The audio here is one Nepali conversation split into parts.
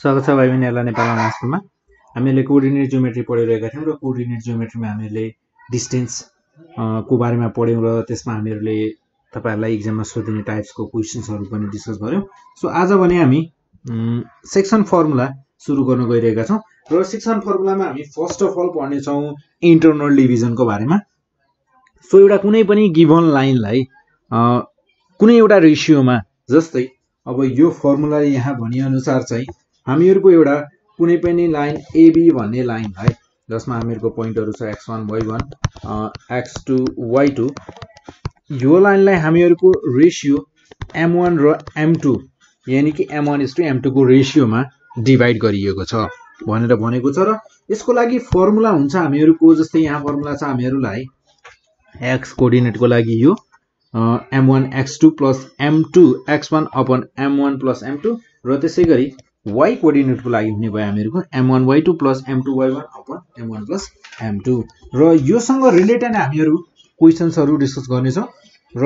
स्वागत छ भाइ बहिनीहरुलाई नेपाल अनलाइन स्कुलमा। हामीले कोअर्डिनेट जियोमेट्री पढिरहेका थियौं र कोअर्डिनेट जियोमेट्रीमा हामीले डिस्टेन्स को बारेमा पढ्यौं र त्यसमा हामीले तपाईहरुलाई एक्जाममा सोधिने टाइप्सको क्वेशन्सहरु पनि डिस्कस गर्यौं। सो आज भने हामी सेक्सन फर्मुला सुरु गर्न गइरहेका छौं र सेक्सन फर्मुलामा हामी फर्स्ट अफ अल पढ्ने छौं इन्टरनल डिभिजनको बारेमा। सो एउटा कुनै पनि गिभन लाइनलाई कुनै एउटा रेशियोमा, जस्तै अब यो फर्मुला यहाँ भनि अनुसार चाहिँ हामीहरुको एउटा कुनै पनि लाइन AB भन्ने लाइनलाई जसमा हामीहरुको पोइन्टहरु छ x1 y1 x2 y2, यो लाइनलाई हामीहरुको रेशियो m1 र m2 यानी कि m1:m2 को रेशियोमा डिभाइड गरिएको छ भनेर भनेको छ। र यसको लागि फर्मुला हुन्छ हामीहरुको, जस्तै यहाँ फर्मुला छ हामीहरुलाई x कोअर्डिनेटको लागि यो m1 x2 plus m2 x1 upon m1 plus m2 र त्यसैगरी y कोअर्डिनेटको लागि हुने भयो हामीहरुको m1 y2 plus m2 y1 upon m1 plus m2 र योसँग रिलेटेड हामीहरु क्वेशन्सहरु डिस्कस गर्ने छौं। र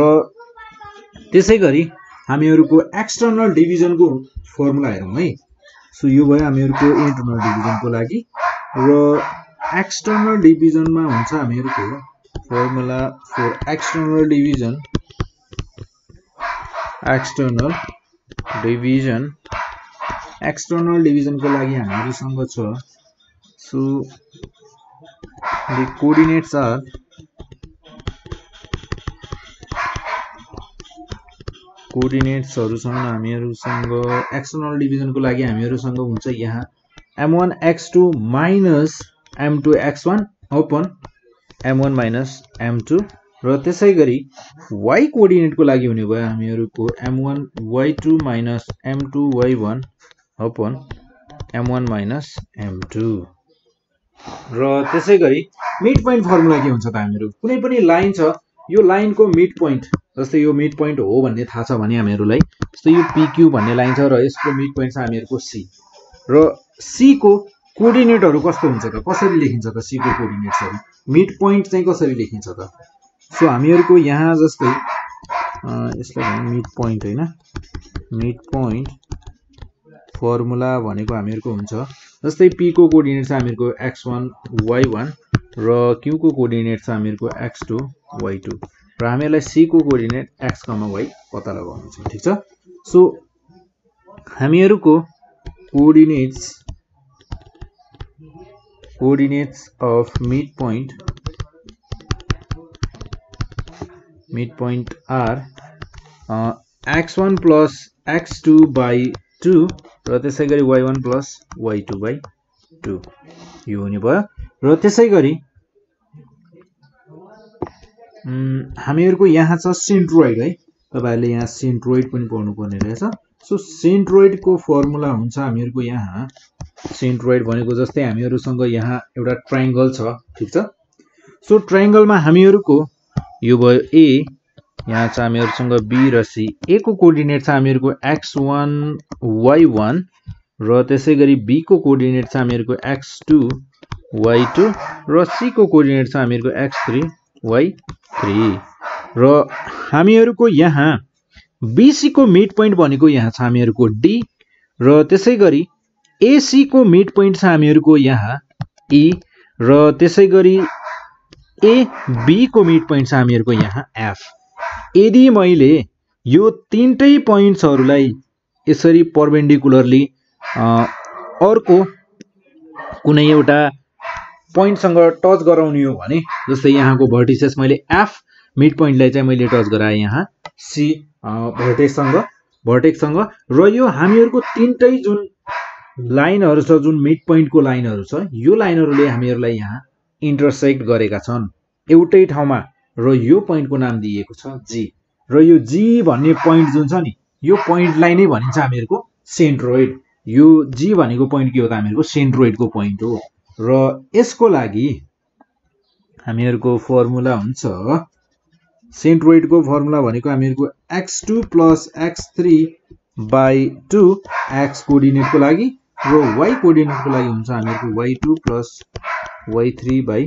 त्यसैगरी हामीहरुको एक्सटर्नल डिभिजनको फर्मुला हेरौं है। सो यो भयो हामीहरुको इन्टरनल डिभिजनको लागि र एक्सटर्नल डिभिजनमा हुन्छ हामीहरुको formula for external division. External division को लागि हामीहरुसँग छ, सो the coordinates are कोअर्डिनेट्सहरुसँग हामीहरुसँग एक्सटर्नल डिभिजनको लागि हामीहरुसँग हुन्छ यहाँ m1 x2 minus m2 x1 upon m1 minus m2 र त्यसैगरी y कोअर्डिनेटको लागि हुने भयो हामीहरुको m1 y2 minus m2 y1 upon m1 minus m2 र त्यसैगरी मिड पोइन्ट फर्मुला के हुन्छ त हामीहरु कुनै पनि लाइन छ, यो लाइनको मिड पोइन्ट, जस्तै यो मिड पोइन्ट हो भन्ने थाहा छ भने हामीहरुलाई, जस्तै यो PQ भन्ने लाइन छ र यसको मिड पोइन्ट छ हामीहरुको C र C को कोअर्डिनेटहरु कस्तो हुन्छ त, कसरी लेखिन्छ त C को कोअर्डिनेट्सहरु, मिड पोइन्ट चाहिँ कसरी लेखिन्छ त। सो हामीहरुको यहाँ जस्तै यसलाई मिड पोइन्ट हैन, मिड पोइन्ट फर्मुला भनेको हामीहरुको हुन्छ जस्तै P को कोअर्डिनेट छ हामीहरुको x1 y1 र Q को कोअर्डिनेट छ हामीहरुको x2 y2 र हामीहरुलाई C को कोअर्डिनेट x, y पत्ता लगाउनु छ। ठीक छ। सो हामीहरुको coordinates of mid point are x1 plus x2 by 2 र त्यसैगरी y1 plus y2 by 2 यो हुने भयो। र त्यसैगरी हामीहरुको यहाँ छ सेन्ट्रोइड है, तपाईहरुले यहाँ सेन्ट्रोइड पनि पढ्नु पर्ने रहेछ। सो सेन्ट्रोइड को फर्मुला हुन्छ हामीहरुको यहाँ, सेन्ट्रोइड भनेको जस्तै हामीहरुसँग यहाँ एउटा ट्रायंगल छ। ठीक छ। सो ट्रायंगलमा हामीहरुको यो भयो A, यहाँ छ हामीहरुसँग B र C। A को कोअर्डिनेट छ हामीहरुको x1 y1 र त्यसैगरी B को कोअर्डिनेट छ हामीहरुको x2 y2 र C को कोअर्डिनेट छ हामीहरुको x3 y3 र हामीहरुको यहाँ BC को मिड पोइन्ट भनेको यहाँ छ हामीहरुको D र त्यसैगरी AC को मिड पोइन्ट छ हामीहरुको यहाँ E र त्यसैगरी AB को मिड पोइन्ट छ हामीहरुको यहाँ F। यदि मैले यो तीनटै पोइन्ट्सहरुलाई यसरी परपेन्डिकुलरली अर्को कुनै एउटा पोइन्टसँग टच गराउने हो भने, जस्तै यहाँको भर्टिसेस मैले F मिड पोइन्टलाई चाहिँ मैले टच गराए यहाँ C भर्टेक्ससँग र यो हामीहरुको तीनटै जुन लाइनहरु छ, जुन मिड पोइन्टको लाइनहरु छ, यो लाइनहरुले हामीहरुलाई यहाँ इन्टरसेक्ट गरेका छन् एउटै ठाउँमा र यो पोइन्टको नाम दिएको छ G र यो G भन्ने पोइन्ट जुन छ नि, यो पोइन्टलाई नै भनिन्छ हामीहरुको सेन्ट्रोइड। यो G भनेको पोइन्ट के हो त हामीहरुको सेन्ट्रोइडको पोइन्ट हो र यसको लागि हामीहरुको फर्मुला हुन्छ, सेन्ट्रोइडको फर्मुला भनेको हामीहरुको x2 plus x3 by 2 x कोअर्डिनेटको लागि र y कोअर्डिनेटको लागि हुन्छ हामीहरुको y2 plus y3 by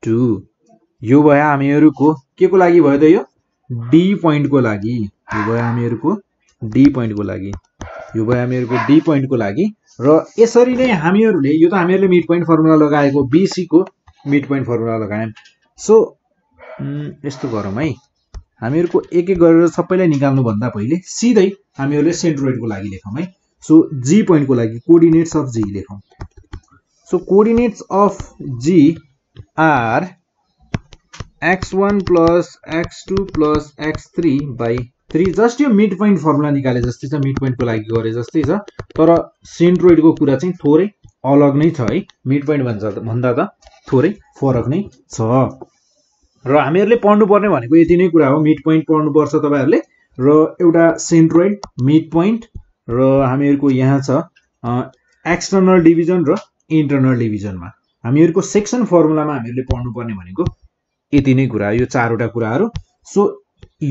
2। यो भयो हामीहरुको के को लागि भयो त, यो D पोइन्टको लागि, यो भयो हामीहरुको D पोइन्टको लागि। यो भयो हामीहरुको डी पोइन्टको लागि र यसरी नै हामीहरुले यो त हामीहरुले मिड पोइन्ट फर्मुला लगाएको बीसी को मिड पोइन्ट फर्मुला लगायौं सो यस्तो गरौँ है हामीहरुको एक एक गरेर सबैलाई निकाल्नु भन्दा पहिले सिधै हामीहरुले सेन्ट्रोइडको लागि लेखौं है सो जी पोइन्टको लागि कोअर्डिनेट्स अफ जी लेखौं so coordinates of G are x1 plus x2 plus x3 by 3 just यो मिड पोइन्ट फर्मुला निकाले जस्तै छ मिड पोइन्टको लागि गरे जस्तै छ तर सेन्ट्रोइडको कुरा चाहिँ थोरै अलग नै छ है मिड पोइन्ट भन्दा त थोरै फरक नै छ र हामीहरुले पढ्नु पर्ने भनेको यति नै कुरा हो मिड पोइन्ट पढ्नु पर्छ तपाईहरुले र एउटा सेन्ट्रोइड मिड पोइन्ट र हामीहरुको यहाँ छ एक्सटर्नल डिभिजन र इन्टर्नल डिभिजनमा हामीहरुको सेक्सन फर्मुलामा हामीहरुले पढ्नु पर्ने भनेको यति नै कुरा यो चारवटा कुराहरु सो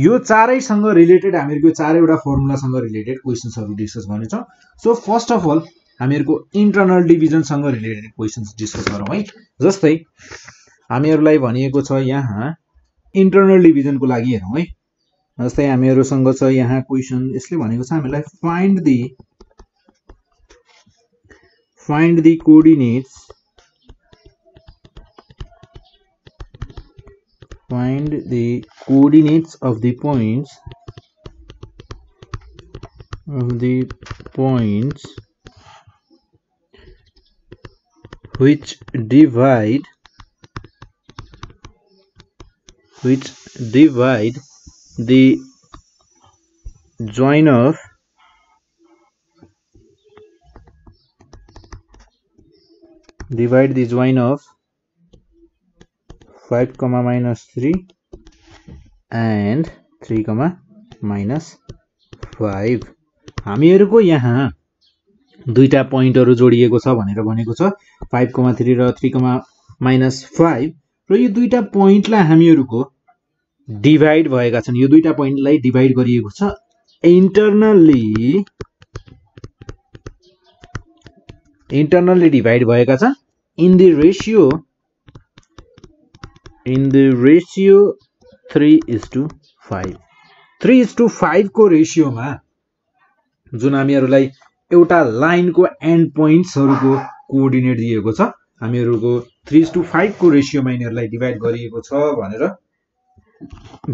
यो चारैसँग रिलेटेड हामीहरुको चारैवटा फर्मुलासँग रिलेटेड क्वेशन्सहरु डिस्कस गर्नेछौं सो फर्स्ट अफ अल हामीहरुको इन्टर्नल डिभिजन सँग रिलेटेड क्वेशन्स डिस्कस गरौँ है जस्तै हामीहरुलाई भनिएको छ यहाँ इन्टर्नल डिभिजनको लागि हेरौँ है जस्तै हामीहरुसँग छ यहाँ क्वेशन यसले भनेको छ हामीलाई find the coordinates find the coordinates of the points which divide the join of 5, -3 and 3, -5 हामीहरुको यहाँ दुईटा पोइन्टहरु जोडिएको छ भनेर भनेको छ 5, 3 र 3, -5 र यो दुईटा पोइन्टलाई हामीहरुको डिभाइड भएका छन् यो दुईटा पोइन्टलाई डिभाइड गरिएको छ इन्टरनली डिभाइड भएका छन् इन the ratio 3:5 3:5 को रेशियोमा जुन हामीहरुलाई एउटा लाइनको एन्ड पोइन्ट्सहरुको कोअर्डिनेट दिएको छ हामीहरुको 3:5 को रेशियोमा यिनीहरुलाई डिभाइड गरिएको छ भनेर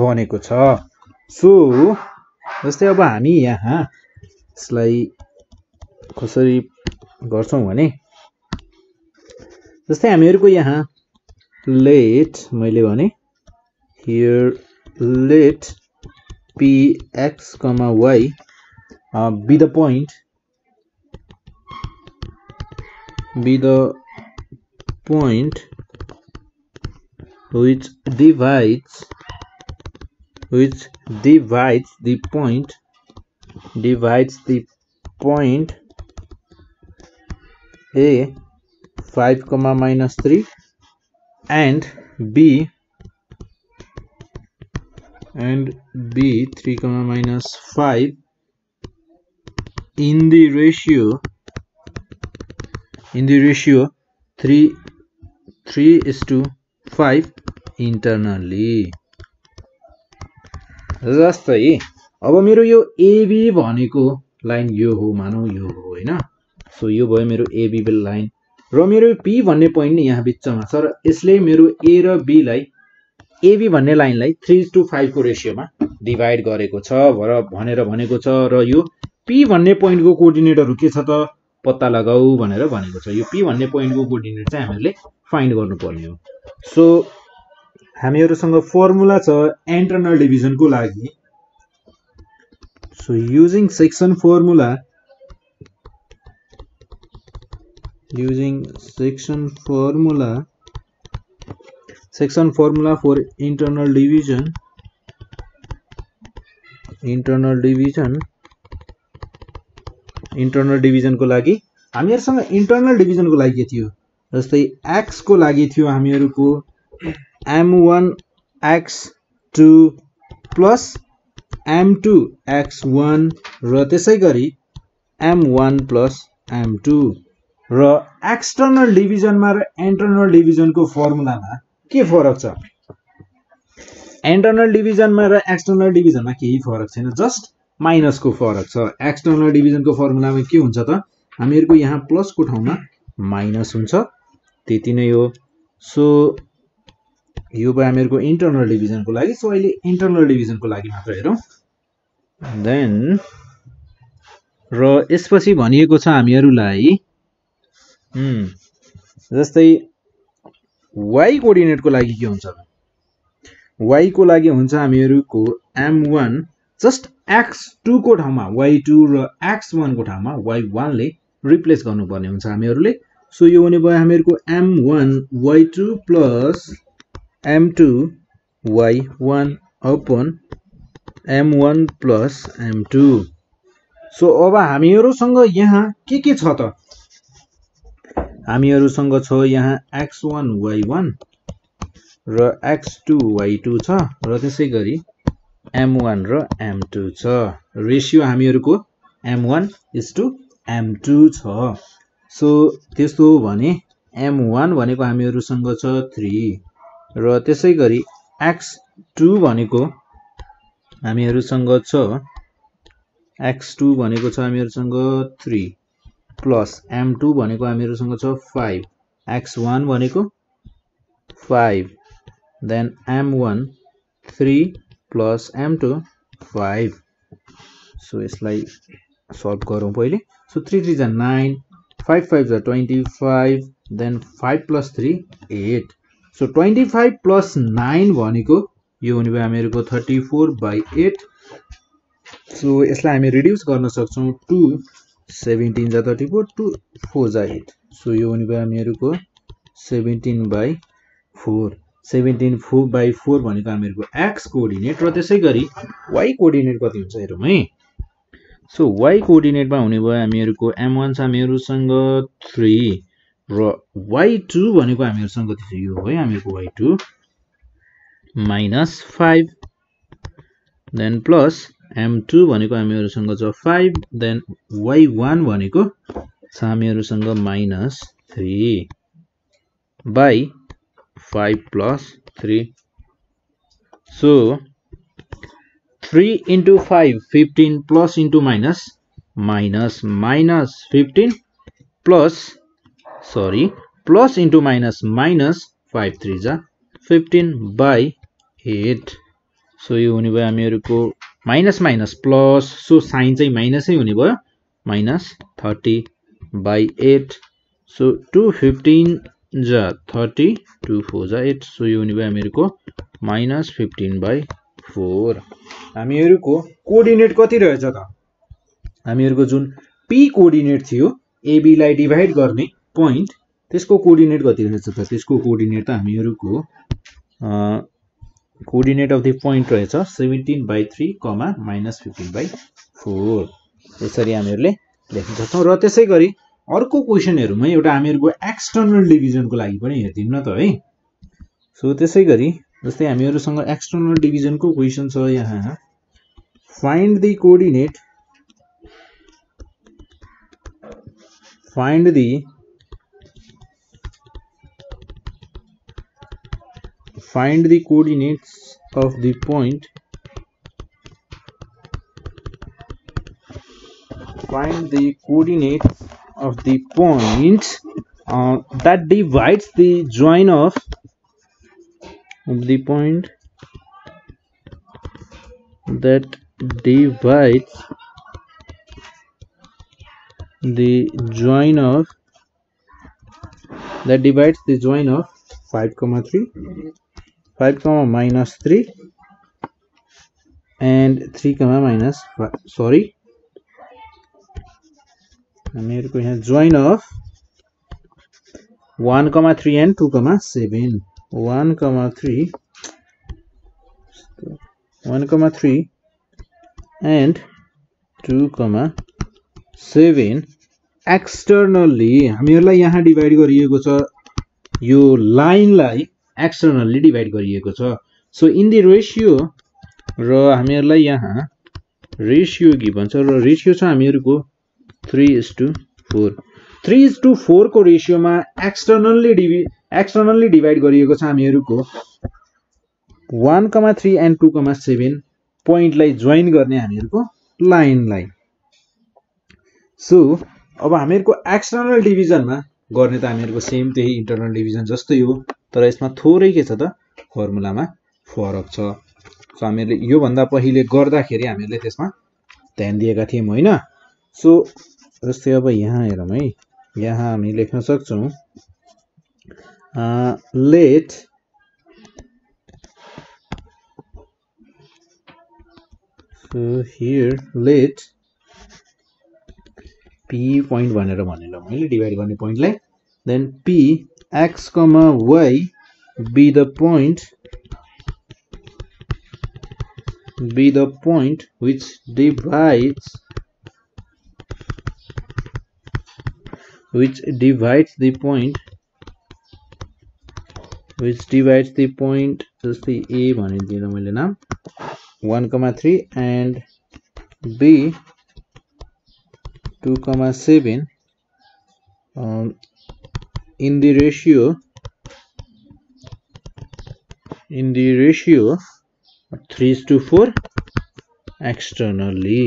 भनेको छ सो जस्तै अब हामी यहाँ यसलाई कसरी गर्छौं भने जस्तै हामीहरुको यहाँ let मैले भने here let px, y be the point which divides the point a 5, -3 and b 3, -5 in the ratio 3:5 internally जस्तै अब मेरो यो AB भनेको लाइन यो हो मानौ यो हो हैन सो यो भयो मेरो AB लाइन र मेरो P भन्ने पोइन्ट नि यहाँ बिचमा छ र यसले मेरो A र B लाई AB भन्ने लाइनलाई 3:5 को रेशियोमा डिभाइड गरेको छ भनेर भनेको छ र यो P भन्ने पोइन्टको कोअर्डिनेटहरु के छ त पत्ता लगाऊ भनेर भनेको छ यो P भन्ने पोइन्टको कोअर्डिनेट चाहिँ हामीले फाइन्ड गर्नुपर्ने हो सो हामीहरुसँग फर्मुला छ इन्टर्नल डिभिजनको लागि so using section formula for internal division को लागि हामीहरुसँग इन्टर्नल डिभिजनको लागि के थियो जस्तै x को लागि थियो हामीहरुको m1 x2 plus m2 x1 र त्यसैगरी m1 plus m2 र एक्सटर्नल डिभिजनमा र इन्टर्नल डिभिजनको फर्मुलामा के फरक छ इन्टर्नल डिभिजनमा र एक्सटर्नल डिभिजनमा केही फरक छैन जस्ट माइनसको फरक छ। एक्सटर्नल डिभिजनको फर्मुलामा के हुन्छ त हामीहरुको यहाँ प्लसको ठाउँमा माइनस हुन्छ, त्यति नै हो। सो यो भयो हामीहरुको इन्टर्नल डिभिजनको लागि। सो अहिले इन्टर्नल डिभिजनको लागि मात्र हेरौं। देन र यसपछि भनिएको छ हामीहरुलाई जस्तै y कोअर्डिनेटको लागि के हुन्छ त y को लागि हुन्छ हामीहरुको m1 जस्ट x2 को ठाउँमा y2 र x1 को ठाउँमा y1 ले रिप्लेस गर्नुपर्ने हुन्छ हामीहरुले। सो यो हुने भयो हामीहरुको m1 y2 plus m2 y1 upon m1 plus m2। So अब हामीहरुसँग यहाँ के छ त हामीहरुसँग छ यहाँ x1 y1 र x2 y2 छ र त्यसैगरी m1 र m2 छ। रेशियो हामीहरुको m1:m2 छ। सो त्यस्तो हो भने m1 भनेको हामीहरुसँग छ 3 र त्यसैगरी x2 भनेको हामीहरुसँग छ x2 भनेको छ हामीहरुसँग 3 प्लस m2 भनेको हामीहरुसँग छ 5 x1 भनेको 5 then m1 3 plus m2 5। So यसलाई सल्भ गरौँ पहिले। सो 3 3 जा 9 5 5 जा 25 देन 5 प्लस 3 8। सो 25 प्लस 9 भनेको यो हुने भयो हामीहरुको 34/8। सो यसलाई हामी रिड्युस गर्न सक्छौं 2 17 जा 34 2 4 जा 8। सो यो हुने भयो हामीहरुको 17/4। 17/4 भनेको हामीहरुको x कोअर्डिनेट र त्यसैगरी y कोअर्डिनेट कति हुन्छ हेरौँ है। सो y कोअर्डिनेटमा हुने भयो हामीहरुको m1 छ हामीहरुसँग 3 र y2 भनेको हामीहरुसँग कति छ यो हो हामीहरुको y2 minus 5 then plus m2 भनेको हामीहरुसँग छ 5 देन y1 भनेको छ हामीहरुसँग minus 3 by 5 plus 3। So 3 into 5 15 plus into minus minus 15 plus plus into minus 5 3 जा 15 by 8। सो यो हुने भयो हामीहरुको minus minus plus so sign चाहिँ माइनसै हुने भयो माइनस 30 by 8। सो 215 जा 30 2 4 जा 8। सो यो हुने भयो हामीहरुको माइनस 15 by 4। हामीहरुको कोअर्डिनेट कति रहेछ त हामीहरुको जुन p कोअर्डिनेट थियो AB लाई डिवाइड गर्ने प्वाइन्ट त्यसको कोअर्डिनेट कति रहेछ त त्यसको कोअर्डिनेट त हामीहरुको कोअर्डिनेट अफ द प्वाइन्ट रहेछ 17/3 माइनस 15/4। यसरी हामीहरुले लेख्न सक्छौं। र त्यसैगरी अर्को क्वेशन हेरौँ है एउटा हामीहरुको एक्सटर्नल डिभिजनको लागि पनि हेर्दिम न त है। सो त्यसैगरी जस्तै हामीहरुसँग एक्सटर्नल डिभिजनको क्वेशन छ यहाँ find the coordinate find the coordinates of the point that divides the join of the point that divides the join of 5, minus 3 and 3, minus 5 sorry हामीहरुको यहाँ join of 1, 3 and 2, 7 1, 3 and 2, 7 externally हामीहरुलाई यहाँ डिवाइड गरिएको छ यो लाइनलाई एक्सटर्नली डिवाइड गरिएको छ। सो इन द रेशियो र हामीहरुलाई यहाँ रेशियो गिभन छ र रेशियो छ हामीहरुको 3:4 3:4 को रेशियोमा एक्सटर्नली डिवाइड गरिएको छ हामीहरुको 1, 3 and 2, 7 पोइन्टलाई जोइन गर्ने हामीहरुको लाइनलाई। सो अब हामीहरूको एक्सटर्नल डिभिजनमा गर्ने त हामीहरूको सेम त्यही इन्टरनल डिभिजन जस्तै हो, तर यसमा थोरै के छ त फर्मुलामा फरक छ। सो हामीहरूले योभन्दा पहिले गर्दाखेरि हामीहरूले त्यसमा ध्यान दिएका थियौँ होइन। सो जस्तै अब यहाँ हेरौँ है, यहाँ हामी लेख्न सक्छौँ late so here let p point भनेर भनेर मैले डिभाइड गर्ने पोइन्टलाई, then p x, y be the point which divides the point जस्तै a भनिदिएर मैले नाम 1,3 and b 2,7 in the ratio 3:4 externally.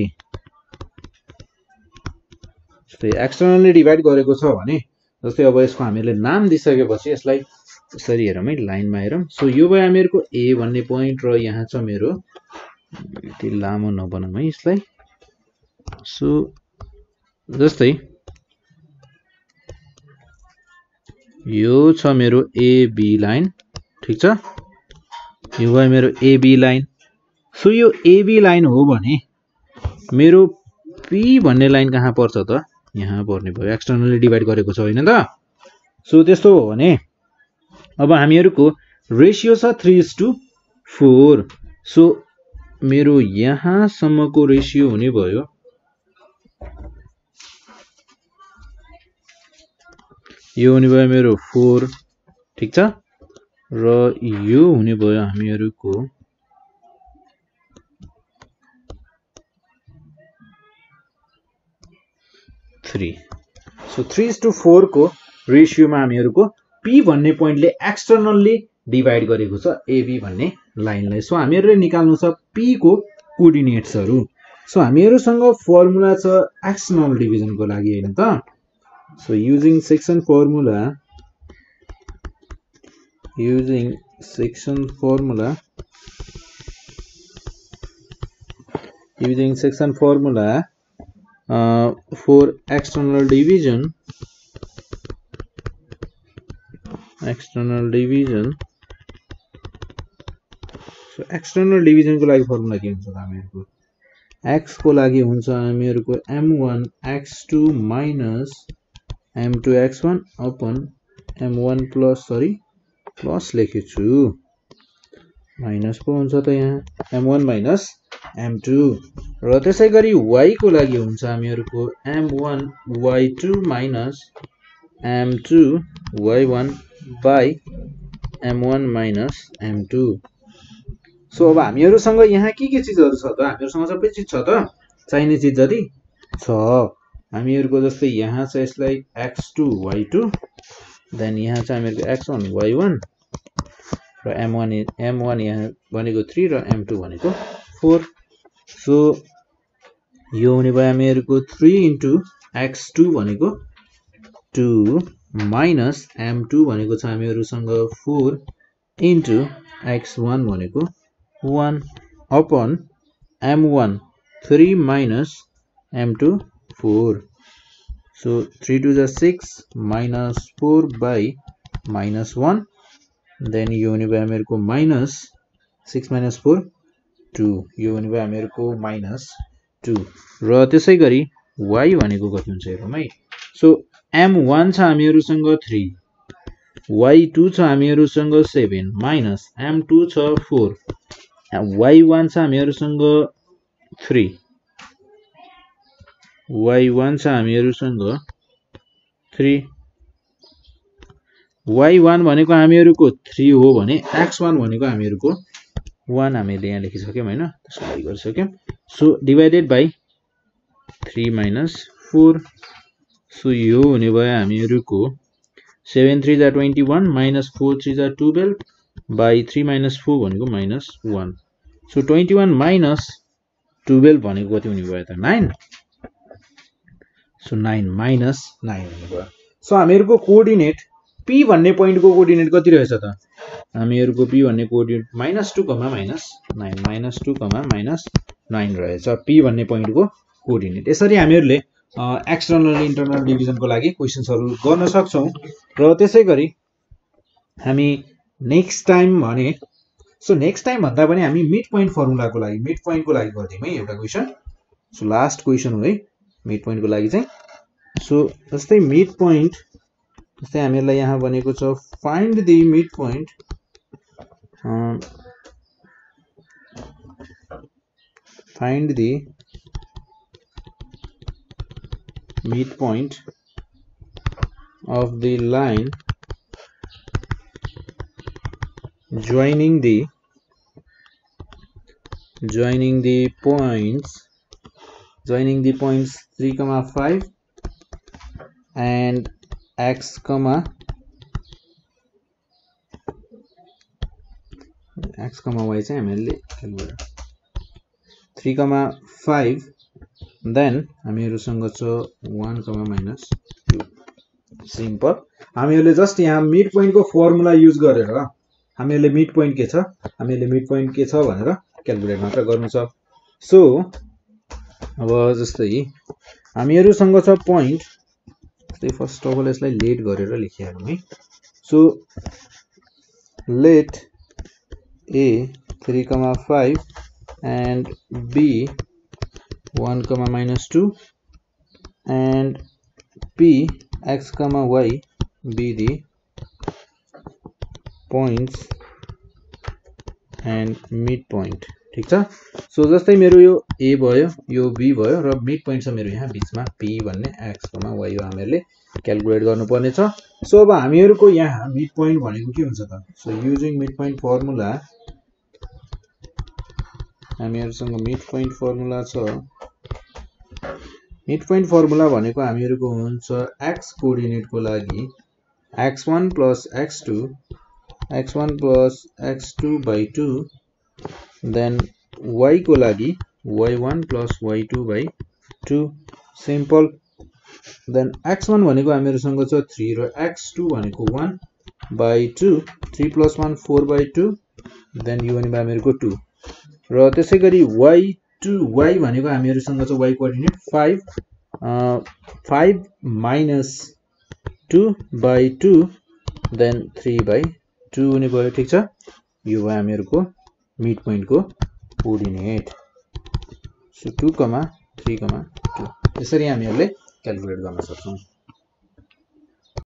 Externally divide गरेको छ भने जस्तै अब यसको हामीले नाम दिइसकेपछि यसलाई यसरी हेरौँ है, लाइनमा हेरौँ। सो यो भयो हामीहरूको ए भन्ने पोइन्ट र यहाँ छ मेरो, यति लामो नबनाऊँ है यसलाई। सो जस्तै यो छ मेरो एबी लाइन, ठिक छ, यो भयो मेरो एबी लाइन। सो यो एबी लाइन हो भने मेरो पी भन्ने लाइन कहाँ पर्छ त, यहाँ पर्ने भयो, एक्सटर्नली डिभाइड गरेको छ होइन त। सो त्यस्तो हो भने अब हामीहरूको रेसियो छ 3:4। सो मेरो यहाँसम्मको रेसियो हुने भयो यो हुने भयो मेरो 4, ठिक छ, र यो हुने भयो हामीहरूको 3। सो 3:4 को रेसियोमा हामीहरूको पी भन्ने पोइन्टले एक्सटर्नल्ली डिभाइड गरेको छ एबी भन्ने लाइनलाई। सो हामीहरूले निकाल्नु छ पी को कोअर्डिनेट्सहरू। सो हामीहरूसँग फर्मुला छ एक्सटर्नल डिभिजनको लागि होइन त। So using section formula for external division, so external division को लागि फर्मुला के हुन्छ त हामीहरुको, x को लागि हुन्छ हामीहरुको m1 x2 minus m2 x1 upon m1 plus लेखेछु, माइनस पो हुन्छ त यहाँ m1 minus m2, र त्यसै गरी y को लागि हुन्छ हामीहरुको m1 y2 minus m2 y1 by m1 minus m2। So अब हामीहरुसँग यहाँ के चीजहरु छ त, हामीहरुसँग सबै चीज छ त, चाहिने चीज जति छ। हामीहरुको जस्तै यहाँ छ यसलाई x2 y2, देन यहाँ छ हामीहरुको x1 y1 र m1 यहाँ भनेको 3 र m2 भनेको 4। सो यो हुने भयो हामीहरुको 3 into x2 भनेको 2 minus m2 भनेको छ हामीहरुसँग 4 into x1 भनेको 1 upon m1 3 minus m2 4। So 3 to the 6 minus 4 by minus 1, then यो हुने भयो हामीहरुको minus 6 minus 4 2, यो हुने भयो हामीहरुको minus 2, र त्यसै गरी y भनेको कति हुन्छ हेरौँ है। सो m1 छ हामीहरुसँग 3, y2 छ हामीहरुसँग 7 minus m2 छ 4, y1 छ हामीहरुसँग 3, y1 छ हामीहरुसँग 3, y1 भनेको हामीहरुको 3 हो भने x1 भनेको हामीहरुको 1 हामीले यहाँ लेखिसक्यौं हैन, त्यसको लागि गरिसक्यौं। So divided by 3 minus 4। So यो हुने भयो हामीहरुको 7 3 जा 21 minus 4 3 जा 12 by 3 minus 4 भनेको minus 1। सो 21 minus 12 भनेको कति हुने भयो त 9 सो 9 माइनस 9 हुने भयो सो हामीहरुको कोअर्डिनेट p भन्ने पोइन्टको कोअर्डिनेट कति रहेछ त हामीहरुको p भन्ने कोअर्डिनेट -2, -9 -2, -9 रहेछ p भन्ने पोइन्टको कोअर्डिनेट यसरी हामीहरुले एक्सटर्नल इन्टरनल डिभिजनको लागि क्वेशन्सहरु गर्न सक्छौं र त्यसैगरी हामी नेक्स्ट टाइम भने सो नेक्स्ट टाइम भन्दा पनि हामी मिड पोइन्ट फर्मुलाको लागि मिड पोइन्टको लागि गर्दियौ है एउटा क्वेशन सो लास्ट क्वेशन हो है मिड पोइन्टको लागि चाहिँ सो जस्तै मिड पोइन्ट जस्तै हामीहरुलाई यहाँ भनेको छ find the mid point find the midpoint of the line joining the points 3, 5 and x, y चाहिँ हामीले क्याल्कुलेट 3, 5 then हामीहरुसँग छ 1, -2 सिम्पल हामीहरुले जस्ट यहाँ मिड पोइन्टको फर्मुला युज गरेर हामीहरुले मिड पोइन्ट के छ भनेर क्याल्कुलेट मात्र गर्नु छ सो अब जस्तै हामीहरुसँग छ पोइन्ट जस्तै फर्स्ट अफ अल यसलाई लेट गरेर लेखिहालौं है so let a 3, 5 and b 1, -2 and p x, y be the points and midpoint ठीक छ सो जस्तै मेरो यो a भयो यो b भयो र मिड पोइन्ट छ मेरो यहाँ बीचमा p भन्ने x, y हो हामीहरुले क्याल्कुलेट गर्नुपर्ने छ सो अब हामीहरुको यहाँ मिड पोइन्ट भनेको के हुन्छ त so using mid point formula हामीहरुसँग मिड पोइन्ट फर्मुला छ मिड पोइन्ट फर्मुला भनेको हामीहरुको हुन्छ x कोअर्डिनेटको लागि x1 + x2 x1 + x2/2 then y को लागि y1 + y2/2 simple then x1 भनेको हामीहरुसँग छ 3 र x2 भनेको 1/2 3 + 1 4/2 then यो भनेको हामीहरुको 2 र त्यसैगरी y भनेको हामीहरुसँग छ y कोअर्डिनेट 5 -2/2 then 3/2 हुने भयो ठीक छ यो भयो हामीहरुको मिड पोइन्टको कोअर्डिनेट सो 2, 3, 2 यसरी हामीहरुले क्याल्कुलेट गर्न सक्छौं